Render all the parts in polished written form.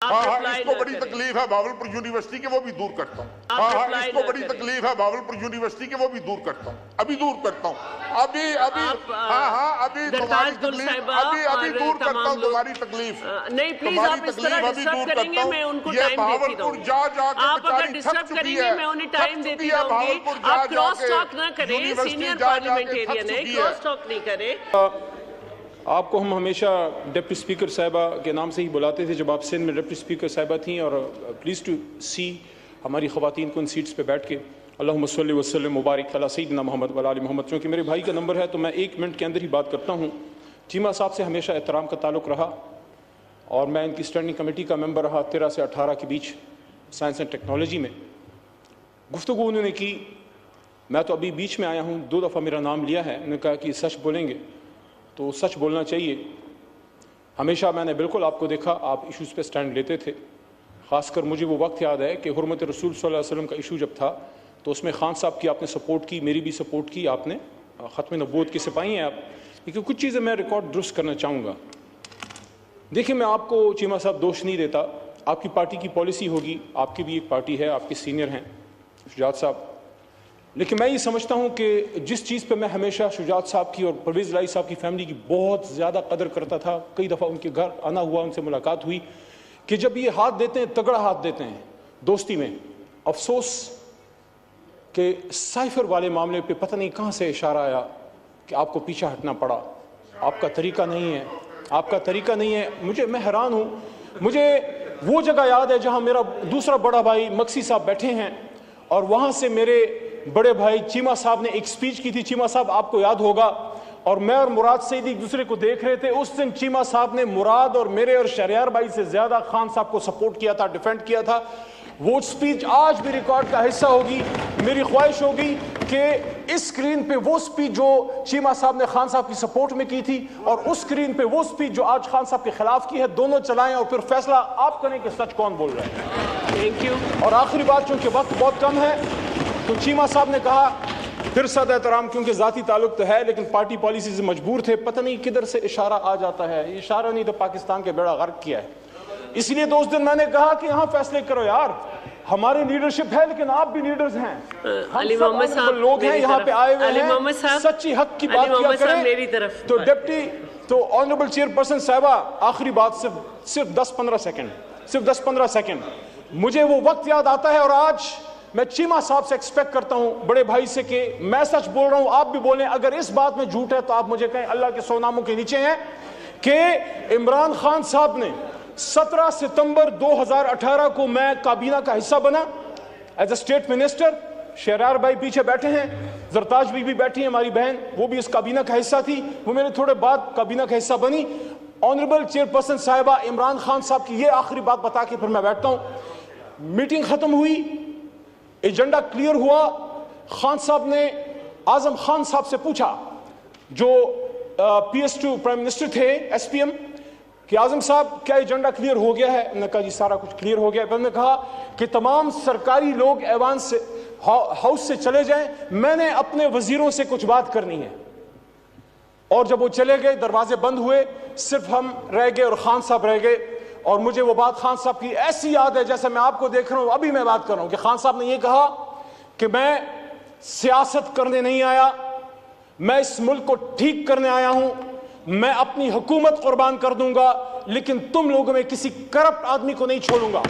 اس کو بڑی تکلیف ہے بھاولپور یونیورسٹی کے، وہ بھی دور کرتا ہوں۔ اس کو بڑی تکلیف ہے بھاولپور یونیورسٹی کے، وہ بھی دور کرتا ہوں، ابھی دور کرتا ہوں، ابھی تمہاری تکلیف ابھی دور کرتا ہوں، تمہاری تکلیف نہیں پلیز آپ اس طرح ڈسٹرب کریں گے، میں ان کو ٹائم دیتی رہوں گی۔ آپ اگر ڈسٹرب کریں گے میں انہیں ٹائم دیتی رہوں گی۔ آپ کراس ٹاک نہ کریں، سینئر پارلیمنٹیرین ہے، کراس ٹاک نہیں کریں۔ آپ کو ہم ہمیشہ ڈپٹی اسپیکر صاحبہ کے نام سے ہی بلاتے تھے جب آپ سندھ میں ڈپٹی اسپیکر صاحبہ تھیں، اور پلیز ٹو سی ہماری خواتین کو ان سیٹس پہ بیٹھ کے اللہم صلی وسلم مبارک علی سیدنا محمد وعلی آل محمد۔ چونکہ میرے بھائی کا نمبر ہے تو میں 1 منٹ کے اندر ہی بات کرتا ہوں۔ چیمہ صاحب سے ہمیشہ احترام کا تعلق رہا، اور میں ان کی اسٹینڈنگ کمیٹی کا ممبر رہا 13 سے 18 کے بیچ سائنس اینڈ ٹیکنالوجی میں۔ گفتگو انہوں نے کی، میں تو ابھی بیچ میں آیا ہوں، 2 دفعہ میرا نام لیا ہے، انہوں نے کہا کہ سچ بولیں گے تو سچ بولنا چاہیے۔ ہمیشہ میں نے بالکل آپ کو دیکھا، آپ ایشوز پہ سٹینڈ لیتے تھے۔ خاص کر مجھے وہ وقت یاد ہے کہ حرمت رسول صلی اللہ علیہ وسلم کا ایشو جب تھا تو اس میں خان صاحب کی آپ نے سپورٹ کی، میری بھی سپورٹ کی، آپ نے ختم نبوت کے سپاہی ہیں آپ۔ لیکن کچھ چیزیں میں ریکارڈ درست کرنا چاہوں گا۔ دیکھیں میں آپ کو چیمہ صاحب دوش نہیں دیتا، آپ کی پارٹی کی پالیسی ہوگی، آپ کی بھی ایک پارٹی ہے، آپ کے سینئر ہیں شجاعت صاحب، لیکن میں یہ سمجھتا ہوں کہ جس چیز پہ میں ہمیشہ شجاعت صاحب کی اور پرویز الہی صاحب کی فیملی کی بہت زیادہ قدر کرتا تھا، کئی دفعہ ان کے گھر آنا ہوا، ان سے ملاقات ہوئی، کہ جب یہ ہاتھ دیتے ہیں تگڑا ہاتھ دیتے ہیں دوستی میں۔ افسوس کہ سائفر والے معاملے پہ پتہ نہیں کہاں سے اشارہ آیا کہ آپ کو پیچھے ہٹنا پڑا، آپ کا طریقہ نہیں ہے، آپ کا طریقہ نہیں ہے۔ میں حیران ہوں، مجھے وہ جگہ یاد ہے جہاں میرا دوسرا بڑا بھائی مکسی صاحب بیٹھے ہیں، اور وہاں سے میرے بڑے بھائی چیمہ صاحب نے ایک سپیچ کی تھی، چیمہ صاحب آپ کو یاد ہوگا، اور میں اور مراد سعید ایک دوسرے کو دیکھ رہے تھے۔ اس دن چیمہ صاحب نے مراد اور میرے اور شہریار بھائی سے زیادہ خان صاحب کو سپورٹ کیا تھا، ڈیفینڈ کیا تھا۔ وہ سپیچ آج بھی ریکارڈ کا حصہ ہوگی۔ میری خواہش ہوگی کہ اس سکرین پہ وہ سپیچ جو چیمہ صاحب نے خان صاحب کی سپورٹ میں کی تھی، اور اس سکرین پہ وہ سپیچ جو آج خان صاحب کے خلاف کی ہے، دونوں چلائیں اور پھر فیصلہ آپ کریں کہ سچ کون بول رہا ہے۔ Thank you. اور آخری بات، چونکہ وقت بہت کم ہے، تو چیمہ صاحب نے کہا، پھر صد احترام، کیونکہ ذاتی تعلق تو ہے لیکن پارٹی پالیسی سے مجبور تھے، پتہ نہیں کدھر سے اشارہ آ جاتا ہے، یہ اشارہ نہیں تو پاکستان کے بیڑا غرق کیا ہے۔ اس لیے تو اس دن میں نے کہا کہ یہاں فیصلے کرو یار، ہماری لیڈرشپ ہے لیکن آپ بھی لیڈرز ہیں، ہم سب لوگ ہیں یہاں پہ آئے ہوئے ہیں، سچی حق کی بات کیا کریں۔ تو ڈپٹی تو آنریبل چیئر پرسن صاحبہ، آخری بات صرف 10-15 سیکنڈ، مجھے وہ وقت یاد آتا ہے، اور آج میں چیمہ صاحب سے ایکسپیکٹ کرتا ہوں، بڑے بھائی سے، کہ میں سچ بول رہا ہوں، آپ بھی بولیں، اگر اس بات میں جھوٹ ہے تو آپ مجھے کہیں، اللہ کے 100 ناموں کے نیچے ہیں، کہ عمران خان صاحب نے 17 ستمبر 2018 کو میں کابینہ کا حصہ بنا as a state minister, Shehryar بھائی پیچھے بیٹھے ہیں، زرتاج بھی بیٹھی ہیں ہماری بہن، وہ بھی اس کابینہ کا حصہ تھی، وہ میرے تھوڑے بعد کابینہ کا حصہ بنی۔ آنریبل چیئر پرسن صاحبہ، عمران خان صاحب کی یہ آخری بات بتا کے پھر میں بیٹھتا ہوں۔ میٹنگ ختم ہوئی، ایجنڈا کلیئر ہوا، خان صاحب نے اعظم خان صاحب سے پوچھا، جو PS2 پرائم منسٹر تھے، SPM، کہ اعظم صاحب کیا ایجنڈا کلیئر ہو گیا ہے؟ انہوں نے کہا جی سارا کچھ کلیئر ہو گیا ہے۔ پھر انہوں نے کہا کہ تمام سرکاری لوگ ایوان سے، ہاؤس سے چلے جائیں، میں نے اپنے وزیروں سے کچھ بات کرنی ہے۔ اور جب وہ چلے گئے، دروازے بند ہوئے، صرف ہم رہ گئے اور خان صاحب رہ گئے۔ اور مجھے وہ بات خان صاحب کی ایسی یاد ہے جیسے میں آپ کو دیکھ رہا ہوں، ابھی میں بات کر رہا ہوں، کہ خان صاحب نے یہ کہا کہ میں سیاست کرنے نہیں آیا، میں اس ملک کو ٹھیک کرنے آیا ہوں، میں اپنی حکومت قربان کر دوں گا لیکن تم لوگوں میں کسی کرپٹ آدمی کو نہیں چھوڑوں گا۔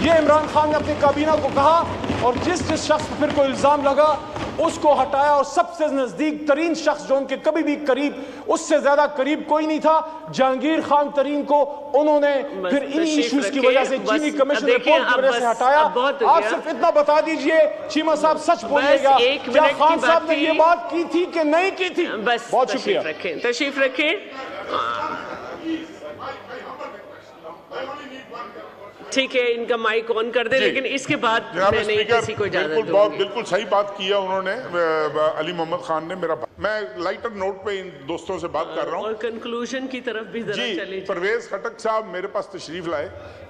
یہ عمران خان نے اپنی کابینہ کو کہا، اور جس شخص پھر کوئی الزام لگا اس کو ہٹایا، اور سب سے نزدیک ترین شخص جو ان کے کبھی بھی قریب، اس سے زیادہ قریب کوئی نہیں تھا، جہانگیر خان ترین کو انہوں نے پھر انہی ایشوز کی وجہ سے چینی کمیشن رپورٹ کی وجہ سے ہٹایا۔ آپ صرف اتنا بتا دیجئے، چیمہ صاحب سچ بولیے گا، کیا خان صاحب نے یہ بات کی تھی کہ نہیں کی تھی؟ بہت شکریہ۔ تشریف رکھیں۔ ٹھیک ہے، ان کا مائک آن کر دیں، لیکن اس کے بعد میں نہیں کسی کو اجازت دوں گی۔ بالکل صحیح بات کیا انہوں نے، علی محمد خان نے۔ میں لائٹر نوٹ پہ ان دوستوں سے بات کر رہا ہوں، اور کنکلوژن کی طرف بھی ذرا چلے۔ پرویز خٹک صاحب میرے پاس تشریف لائے،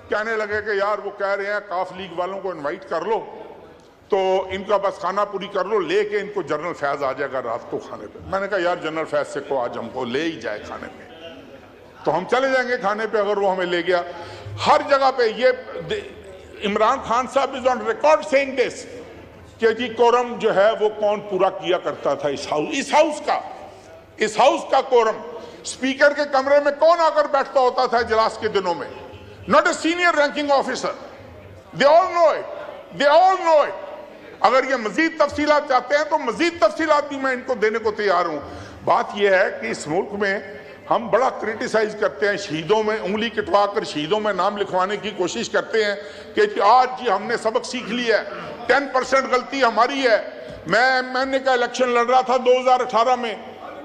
کہنے لگے کہ یار وہ کہہ رہے ہیں کاف لیگ والوں کو انوائٹ کر لو تو ان کا بس کھانا پوری کر لو، لے کے ان کو جنرل فیض آ جائے گا رات کو کھانے پہ۔ میں نے کہا یار جنرل فیض سے کو آج ہم کو لے ہی جائے کھانے پہ، تو ہم چلے جائیں گے کھانے پہ اگر وہ ہمیں لے گیا۔ ہر جگہ پہ یہ عمران خان صاحب از آن ریکارڈ سیئنگ دس کہ جی کورم جو ہے وہ کون پورا کیا کرتا تھا اس ہاؤس کا کورم سپیکر کے کمرے میں کون آ کر بیٹھتا ہوتا تھا اجلاس کے دنوں میں. Not a senior ranking officer. They all know it. اگر یہ مزید تفصیلات چاہتے ہیں تو مزید تفصیلات بھی میں ان کو دینے کو تیار ہوں. بات یہ ہے کہ اس ملک میں ہم بڑا کرٹیسائز کرتے ہیں, شہیدوں میں انگلی کٹوا کر شہیدوں میں نام لکھوانے کی کوشش کرتے ہیں کہ آج جی ہم نے سبق سیکھ لیا ہے, 10% غلطی ہماری ہے. میں نے کا الیکشن لڑ رہا تھا 2018 میں,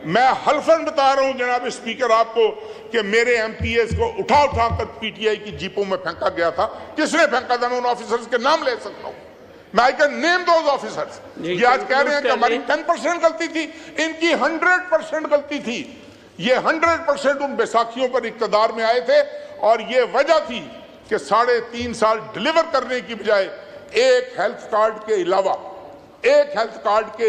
میں حلفاً بتا رہا ہوں جناب اسپیکر آپ کو کہ میرے ایم پی ایز کو اٹھا کر پی ٹی آئی کی جیپوں میں پھینکا گیا تھا. کس نے پھینکا تھا؟ میں ان آفیسرز کے نام لے سکتا ہوں. میں I can name those officers. یہ آج کہہ رہے ہیں کہ ہماری 10% غلطی تھی, ان کی 100% غلطی تھی. یہ 100% ان بیساکھیوں پر اقتدار میں آئے تھے, اور یہ وجہ تھی کہ 3.5 سال ڈیلیور کرنے کی بجائے ایک ہیلتھ کارڈ کے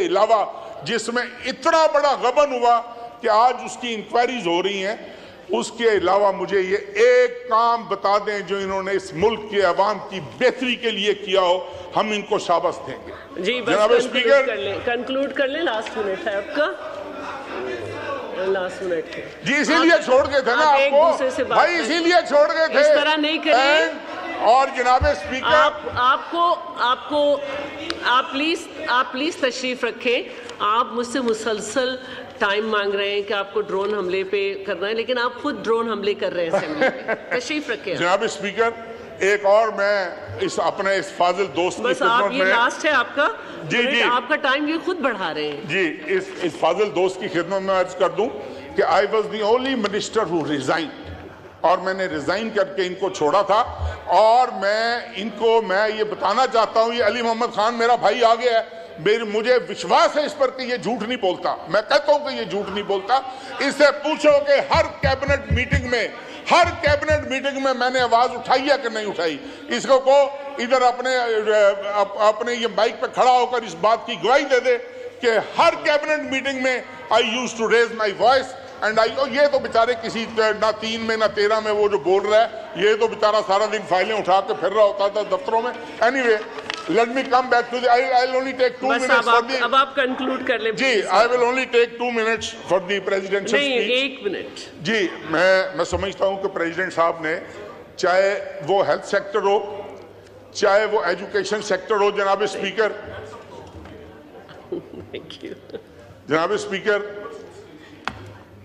علاوہ جس میں اتنا بڑا غبن ہوا کہ آج اس کی انکوائریز ہو رہی ہیں, اس کے علاوہ مجھے یہ ایک کام بتا دیں جو انہوں نے اس ملک کے عوام کی بہتری کے لیے کیا ہو, ہم ان کو شاباش دیں گے. جی جناب اسپیکر کنکلوڈ کر لیں, لاسٹ منٹ ہے آپ کا, لاسٹ منٹ ہے. جی اسی لیے چھوڑ گئے تھے نا آپ کو بھائی, اسی لیے چھوڑ گئے تھے, اس طرح نہیں کریں. اور جناب اسپیکر آپ پلیز تشریف رکھیں. آپ مجھ سے مسلسل ٹائم مانگ رہے ہیں کہ آپ کو ڈرون حملے پہ کرنا ہے, لیکن آپ خود ڈرون حملے کر رہے ہیں اسمبلی میں. تشریف رکھیں. جناب اسپیکر ایک اور میں اپنے اس فاضل دوست کی بس آپ یہ لاسٹ ہے آپ کا, آپ کا ٹائم یہ خود بڑھا رہے ہیں. جی اس فاضل دوست کی خدمت میں عرض کر دوں کہ I was the only minister who resigned, اور میں نے ریزائن کر کے ان کو چھوڑا تھا. اور میں یہ بتانا چاہتا ہوں, یہ علی محمد خان میرا بھائی آ گیا ہے, مجھے وشواس ہے اس پر کہ یہ جھوٹ نہیں بولتا. میں کہتا ہوں کہ یہ جھوٹ نہیں بولتا. اس سے پوچھو کہ ہر کیبنٹ میٹنگ میں میں نے آواز اٹھائی ہے کہ نہیں اٹھائی. اس کو ادھر اپنے یہ بائک پہ کھڑا ہو کر اس بات کی گواہی دے دے کہ ہر کیبنٹ میٹنگ میں I used to raise my voice. یہ تو بیچارے کسی نہ 3 میں نہ 13 میں وہ جو بول رہا ہے, یہ تو بیچارہ سارا دن فائلیں اٹھا کے پھر رہا ہوتا تھا دفتروں میں. Anyway, let me come back to I'll only take 2 minutes for the... اب آپ کنکلوڈ کر لیں. جی I will only take 2 minutes for the presidential speech. نہیں, 1 منٹ. جی میں سمجھتا ہوں کہ پریزیڈنٹ صاحب نے, چاہے وہ ہیلتھ سیکٹر ہو, چاہے وہ ایجوکیشن سیکٹر ہو, جناب اسپیکر, جناب اسپیکر,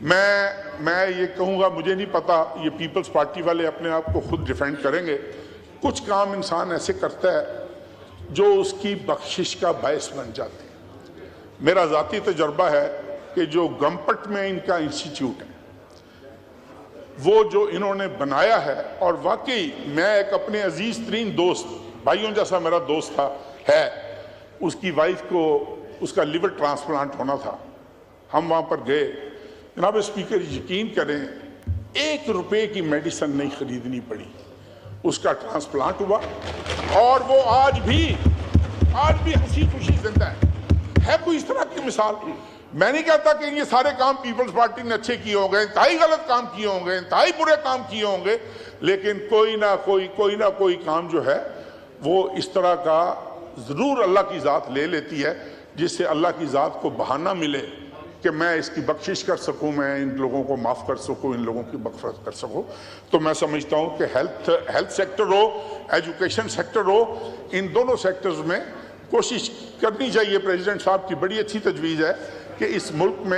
میں یہ کہوں گا, مجھے نہیں پتا, یہ پیپلز پارٹی والے اپنے آپ کو خود ڈیفینڈ کریں گے. کچھ کام انسان ایسے کرتا ہے جو اس کی بخشش کا باعث بن جاتے ہیں. میرا ذاتی تجربہ ہے کہ جو گمپٹ میں ان کا انسٹیٹیوٹ ہے, وہ جو انہوں نے بنایا ہے, اور واقعی میں ایک اپنے عزیز ترین دوست, بھائیوں جیسا میرا دوست تھا, اس کی وائف کو اس کا لیور ٹرانسپلانٹ ہونا تھا. ہم وہاں پر گئے. جناب اسپیکر یقین کریں, 1 روپے کی میڈیسن نہیں خریدنی پڑی, اس کا ٹرانسپلانٹ ہوا, اور وہ آج بھی ہنسی خوشی زندہ ہے. کوئی اس طرح کی مثال. میں نہیں کہتا کہ یہ سارے کام پیپلز پارٹی نے اچھے کیے ہوں گے, انتہائی غلط کام کیے ہوں گے, انتہائی برے کام کیے ہوں گے, لیکن کوئی نہ کوئی کام جو ہے وہ اس طرح کا ضرور اللہ کی ذات لے لیتی ہے, جس سے اللہ کی ذات کو بہانہ ملے کہ میں اس کی بخشش کر سکوں, میں ان لوگوں کو معاف کر سکوں, ان لوگوں کی مغفرت کر سکوں. تو میں سمجھتا ہوں کہ ہیلتھ سیکٹر ہو, ایجوکیشن سیکٹر ہو, ان دونوں سیکٹرز میں کوشش کرنی چاہیے. پریزیڈنٹ صاحب کی بڑی اچھی تجویز ہے کہ اس ملک میں